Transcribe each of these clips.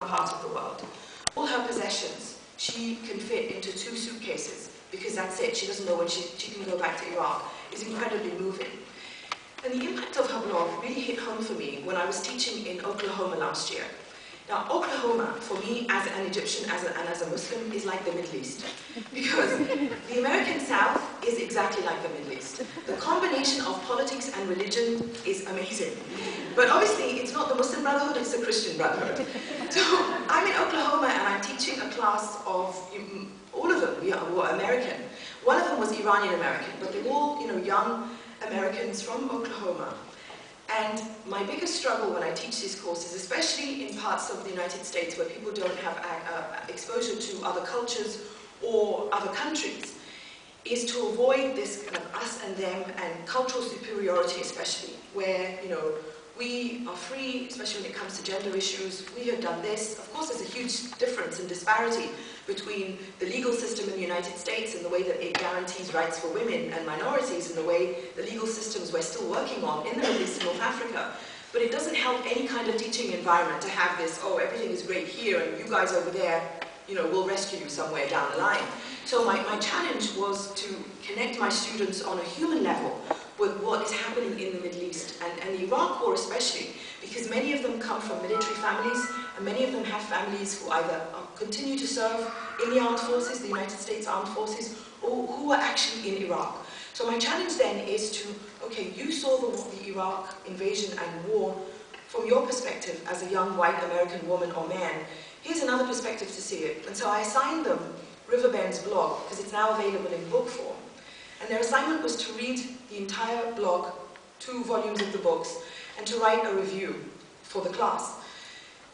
part of the world. All her possessions, she can fit into 2 suitcases, because that's it. She doesn't know when she can go back to Iraq. It's incredibly moving. And the impact of her blog really hit home for me when I was teaching in Oklahoma last year. Now, Oklahoma, for me as an Egyptian and as a Muslim, is like the Middle East. Because the American South is exactly like the Middle East. The combination of politics and religion is amazing. But obviously, it's not the Muslim Brotherhood, it's the Christian Brotherhood. So I'm in Oklahoma and I'm teaching a class of, all of them were American. One of them was Iranian American, but they were all young Americans from Oklahoma. And my biggest struggle when I teach these courses, especially in parts of the United States where people don't have exposure to other cultures or other countries, is to avoid this kind of us and them and cultural superiority, especially, where, we are free, especially when it comes to gender issues. We have done this. Of course, there's a huge difference and disparity between the legal system in the United States and the way that it guarantees rights for women and minorities and the way the legal systems we're still working on in the Middle East and North Africa. But it doesn't help any kind of teaching environment to have this, oh, everything is great here and you guys over there, we'll rescue you somewhere down the line. So my challenge was to connect my students on a human level with what is happening in the Middle East, and the Iraq War especially, because many of them come from military families, and many of them have families who either continue to serve in the armed forces, the United States Armed Forces, or who are actually in Iraq. So my challenge then is to, okay, you saw the Iraq invasion and war from your perspective as a young white American woman or man. Here's another perspective to see it. And so I assigned them Riverbend's blog, because it's now available in book form. And their assignment was to read the entire blog, 2 volumes of the books, and to write a review for the class.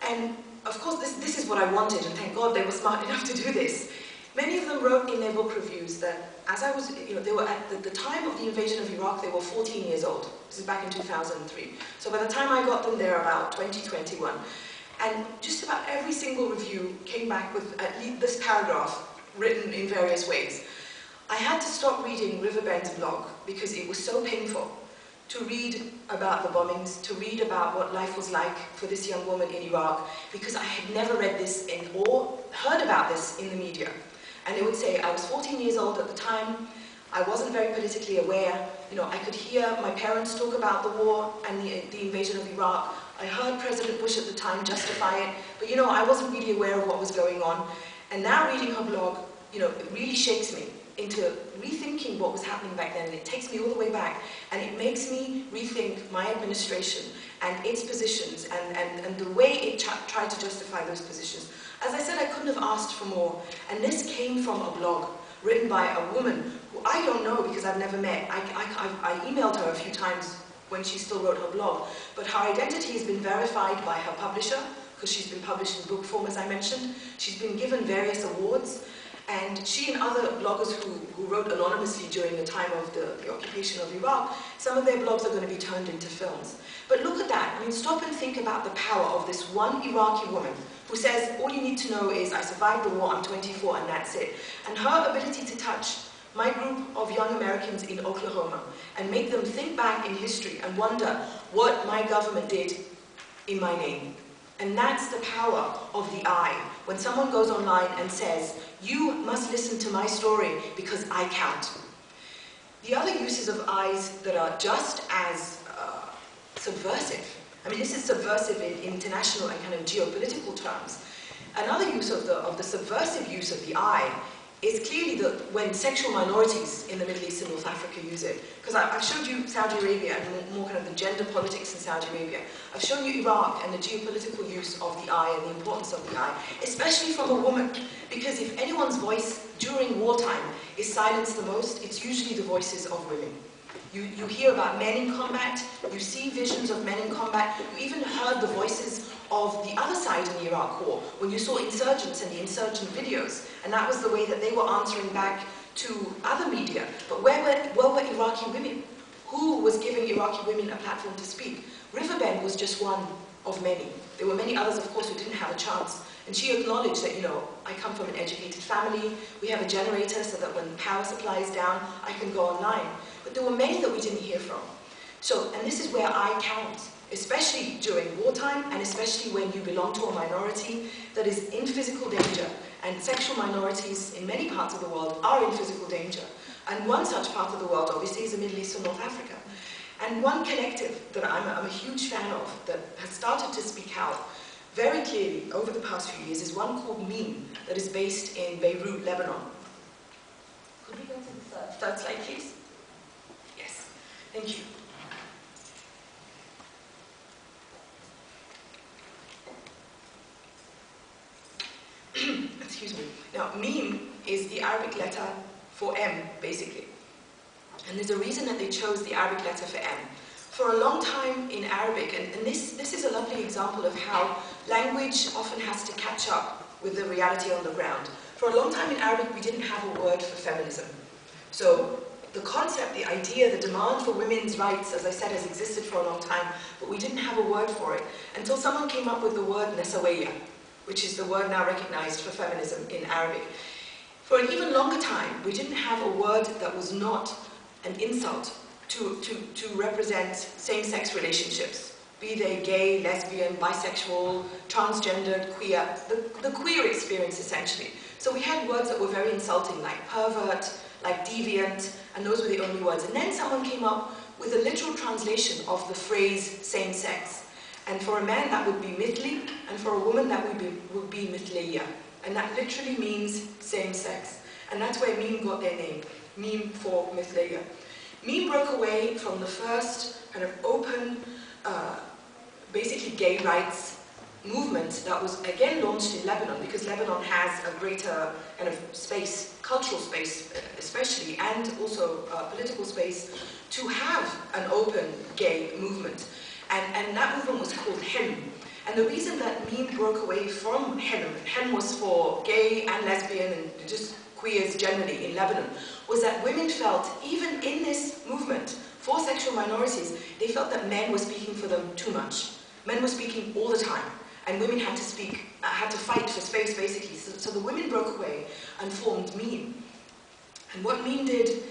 And of course, this is what I wanted, and thank God they were smart enough to do this. Many of them wrote in their book reviews that as I was, they were at the time of the invasion of Iraq, they were 14 years old. This is back in 2003. So by the time I got them, they're about 20, 21. And just about every single review came back with at least this paragraph written in various ways. I had to stop reading Riverbend's blog because it was so painful to read about the bombings, to read about what life was like for this young woman in Iraq, because I had never read this or heard about this in the media. And they would say, I was 14 years old at the time, I wasn't very politically aware, I could hear my parents talk about the war and the invasion of Iraq. I heard President Bush at the time justify it, but I wasn't really aware of what was going on. And now reading her blog, it really shakes me into rethinking what was happening back then, and it takes me all the way back, and it makes me rethink my administration and its positions and the way it tried to justify those positions. As I said, I couldn't have asked for more, and this came from a blog written by a woman who I don't know because I've never met. I emailed her a few times when she still wrote her blog, but her identity has been verified by her publisher, because she's been published in book form, as I mentioned. She's been given various awards, and she and other bloggers who wrote anonymously during the time of the occupation of Iraq, some of their blogs are going to be turned into films. But look at that. Stop and think about the power of this one Iraqi woman who says, all you need to know is I survived the war, I'm 24, and that's it. And her ability to touch my group of young Americans in Oklahoma and make them think back in history and wonder what my government did in my name. And that's the power of the I. When someone goes online and says, you must listen to my story because I count. The other uses of I's that are just as subversive, this is subversive in international and kind of geopolitical terms. Another use of the subversive use of the I is clearly that when sexual minorities in the Middle East and North Africa use it, because I've showed you Saudi Arabia and more kind of the gender politics in Saudi Arabia. I've shown you Iraq and the geopolitical use of the I and the importance of the I, especially from a woman, because if anyone's voice during wartime is silenced the most, it's usually the voices of women. You hear about men in combat, you see visions of men in combat, you even heard the voices of the other side in the Iraq war, when you saw insurgents and the insurgent videos, and that was the way that they were answering back to other media. But where were Iraqi women? Who was giving Iraqi women a platform to speak? Riverbend was just one of many. There were many others, of course, who didn't have a chance. And she acknowledged that, I come from an educated family, we have a generator so that when power supply is down, I can go online. But there were many that we didn't hear from. So, and this is where I count. especially during wartime and especially when you belong to a minority that is in physical danger. And sexual minorities in many parts of the world are in physical danger. And one such part of the world, obviously, is the Middle East and North Africa. And one collective that I'm a huge fan of that has started to speak out very clearly over the past few years is one called MENA that is based in Beirut, Lebanon. Could we go to the third slide, please? Yes, thank you. Excuse me. Now, MENA is the Arabic letter for M, basically. And there's a reason that they chose the Arabic letter for M. For a long time in Arabic, and this is a lovely example of how language often has to catch up with the reality on the ground. For a long time in Arabic, we didn't have a word for feminism. So the concept, the idea, the demand for women's rights, as I said, has existed for a long time, but we didn't have a word for it until someone came up with the word nasawiyya, which is the word now recognized for feminism in Arabic. For an even longer time, we didn't have a word that was not an insult to represent same-sex relationships, be they gay, lesbian, bisexual, transgendered, queer, the queer experience essentially. So we had words that were very insulting, like pervert, like deviant, and those were the only words. And then someone came up with a literal translation of the phrase same-sex. And for a man that would be mithli, and for a woman that would be mithliyya. And that literally means same-sex. And that's where MENA got their name, MENA for mithliyya. MENA broke away from the first kind of open, basically gay rights movement that was again launched in Lebanon, because Lebanon has a greater kind of space, cultural space especially, and also political space to have an open gay movement. And that movement was called Hilm. And the reason that MENA broke away from Hilm was for gay and lesbian and just queers generally in Lebanon, was that women felt, even in this movement for sexual minorities, they felt that men were speaking for them too much. Men were speaking all the time, and women had to speak, had to fight for space basically. So the women broke away and formed MENA. And what MENA did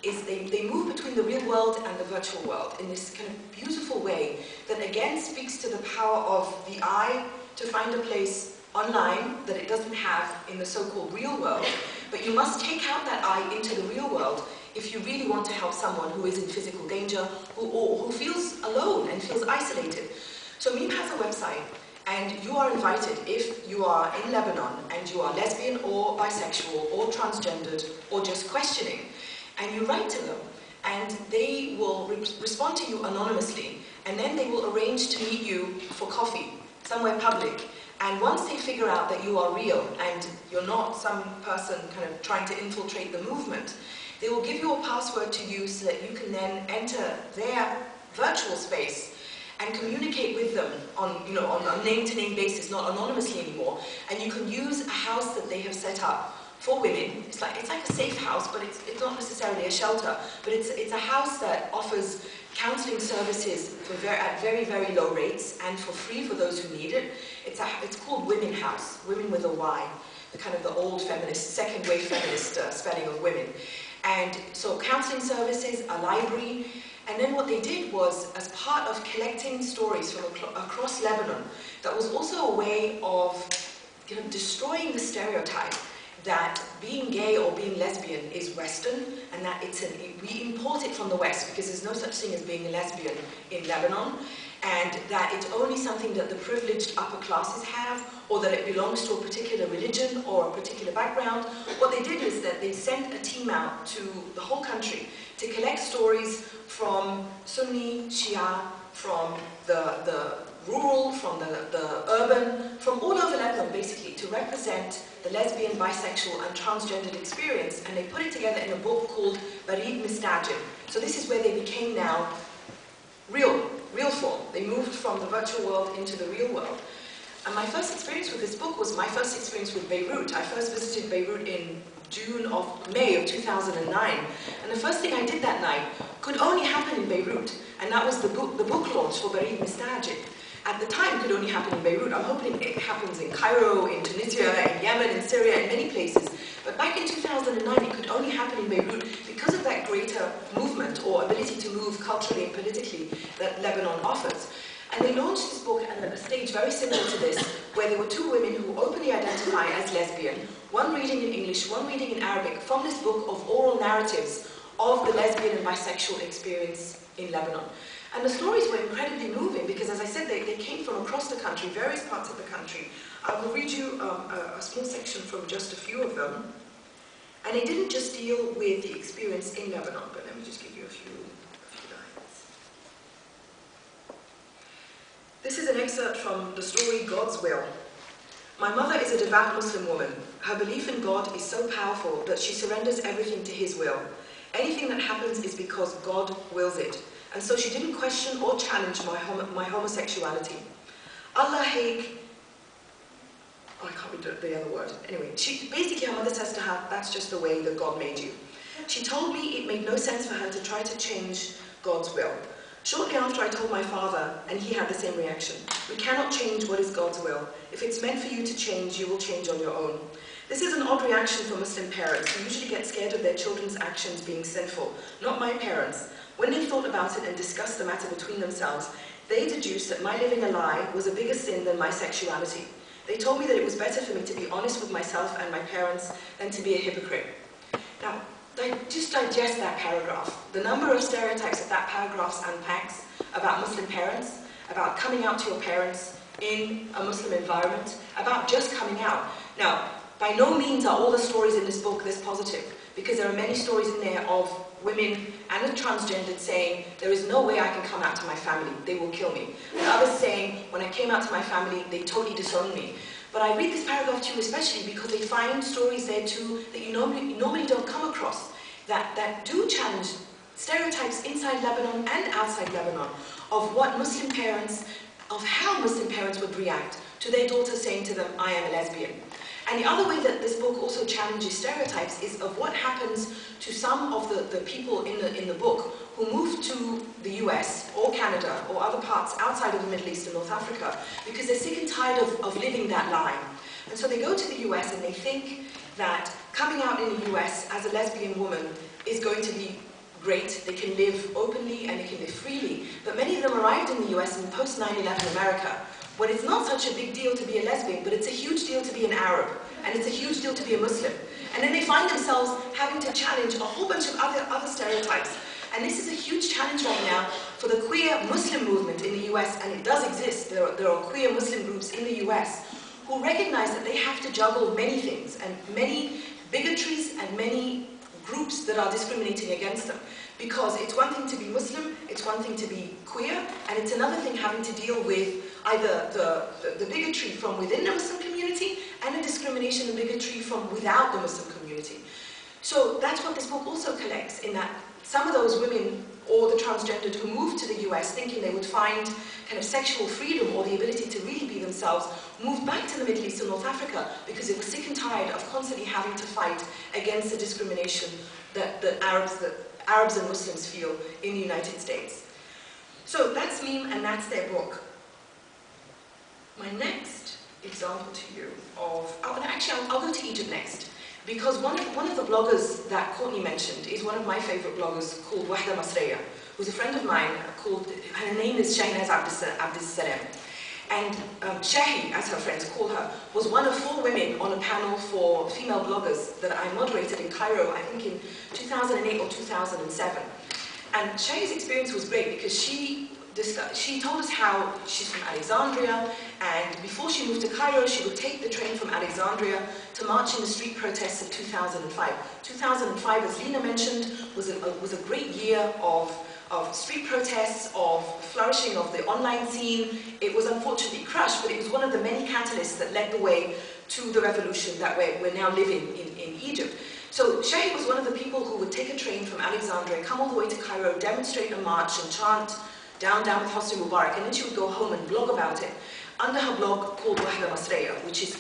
is they move between the real world and the virtual world in this kind of beautiful way that again speaks to the power of the eye to find a place online that it doesn't have in the so-called real world. But you must take out that eye into the real world if you really want to help someone who is in physical danger or who feels alone and feels isolated. So MENA has a website, and you are invited, if you are in Lebanon and you are lesbian or bisexual or transgendered or just questioning, and you write to them, and they will respond to you anonymously, and then they will arrange to meet you for coffee somewhere public. And once they figure out that you are real and you're not some person kind of trying to infiltrate the movement, they will give you a password to use so that you can then enter their virtual space and communicate with them on a name-to-name basis, not anonymously anymore. And you can use a house that they have set up for women. It's like a safe house, but it's not necessarily a shelter. But it's a house that offers counseling services at very, very low rates and for free for those who need it. It's called Women House, women with a Y, the kind of the old feminist, second wave feminist spelling of women. And so counseling services, a library, and then what they did was, as part of collecting stories from across Lebanon, that was also a way of destroying the stereotype that being gay or being lesbian is Western, and that we import it from the West because there's no such thing as being a lesbian in Lebanon, and that it's only something that the privileged upper classes have, or that it belongs to a particular religion or a particular background. What they did is that they sent a team out to the whole country to collect stories from Sunni, Shia, from the rural, from the urban, from all over Lebanon basically, to represent the lesbian, bisexual and transgendered experience, and they put it together in a book called Barid Mistajib. So this is where they became now real form. They moved from the virtual world into the real world. And my first experience with this book was my first experience with Beirut. I first visited Beirut in May of 2009. And the first thing I did that night could only happen in Beirut. And that was the book launch for Barid Mistajib. At the time, it could only happen in Beirut. I'm hoping it happens in Cairo, in Tunisia, in Yemen, in Syria, in many places. But back in 2009, it could only happen in Beirut because of that greater movement or ability to move culturally and politically that Lebanon offers. And they launched this book at a stage very similar to this, where there were two women who openly identify as lesbian, one reading in English, one reading in Arabic, from this book of oral narratives of the lesbian and bisexual experience in Lebanon. And the stories were incredibly moving because, as I said, they came from across the country, various parts of the country. I will read you a small section from just a few of them. And they didn't just deal with the experience in Lebanon, but let me just give you a few lines. This is an excerpt from the story God's Will. My mother is a devout Muslim woman. Her belief in God is so powerful that she surrenders everything to His will. Anything that happens is because God wills it. And so she didn't question or challenge my homosexuality. Allah Haik, I can't read the other word. Anyway, basically her mother says to her, that's just the way that God made you. She told me it made no sense for her to try to change God's will. Shortly after I told my father, and he had the same reaction, we cannot change what is God's will. If it's meant for you to change, you will change on your own. This is an odd reaction for Muslim parents who usually get scared of their children's actions being sinful. Not my parents. When they thought about it and discussed the matter between themselves, they deduced that my living a lie was a bigger sin than my sexuality. They told me that it was better for me to be honest with myself and my parents than to be a hypocrite. Now, just digest that paragraph. The number of stereotypes that paragraph unpacks about Muslim parents, about coming out to your parents in a Muslim environment, about just coming out. Now, by no means are all the stories in this book this positive, because there are many stories in there of women and the transgendered saying, there is no way I can come out to my family, they will kill me. And others saying, when I came out to my family, they totally disowned me. But I read this paragraph to you especially because they find stories there too that you normally don't come across, that do challenge stereotypes inside Lebanon and outside Lebanon of what Muslim parents, of how Muslim parents would react to their daughter saying to them, I am a lesbian. And the other way that this book also challenges stereotypes is of what happens to some of the people in the book who move to the US or Canada or other parts outside of the Middle East and North Africa because they're sick and tired of living that lie. And so they go to the US and they think that coming out in the US as a lesbian woman is going to be great. They can live openly and they can live freely. But many of them arrived in the US in post 9/11 America, when it's not such a big deal to be a lesbian, but it's a huge deal to be an Arab, and it's a huge deal to be a Muslim. And then they find themselves having to challenge a whole bunch of other stereotypes. And this is a huge challenge right now for the queer Muslim movement in the US, and it does exist. There are queer Muslim groups in the US who recognize that they have to juggle many things, and many bigotries and many groups that are discriminating against them. Because it's one thing to be Muslim, it's one thing to be queer, and it's another thing having to deal with either the bigotry from within the Muslim community and the discrimination and bigotry from without the Muslim community. So that's what this book also collects, in that some of those women or the transgendered who moved to the US thinking they would find kind of sexual freedom or the ability to really be themselves, moved back to the Middle East and North Africa because they were sick and tired of constantly having to fight against the discrimination that Arabs and Muslims feel in the United States. So that's MEME and that's their book. My next example to you of, I'll go to Egypt next. Because one of the bloggers that Courtney mentioned is one of my favorite bloggers called Wahda Masreya, who's a friend of mine her name is Shahinaz Abdissalam. And Shahi, as her friends call her, was one of 4 women on a panel for female bloggers that I moderated in Cairo, I think in 2008 or 2007. And Shahi's experience was great because she told us how she's from Alexandria, and before she moved to Cairo, she would take the train from Alexandria to march in the street protests of 2005. 2005, as Lena mentioned, was a great year of street protests, of flourishing of the online scene. It was unfortunately crushed, but it was one of the many catalysts that led the way to the revolution that we're now living in Egypt. So Shahi was one of the people who would take a train from Alexandria, come all the way to Cairo, demonstrate and march and chant down with Hosni Mubarak, and then she would go home and blog about it under her blog called Wahda Masreya, which is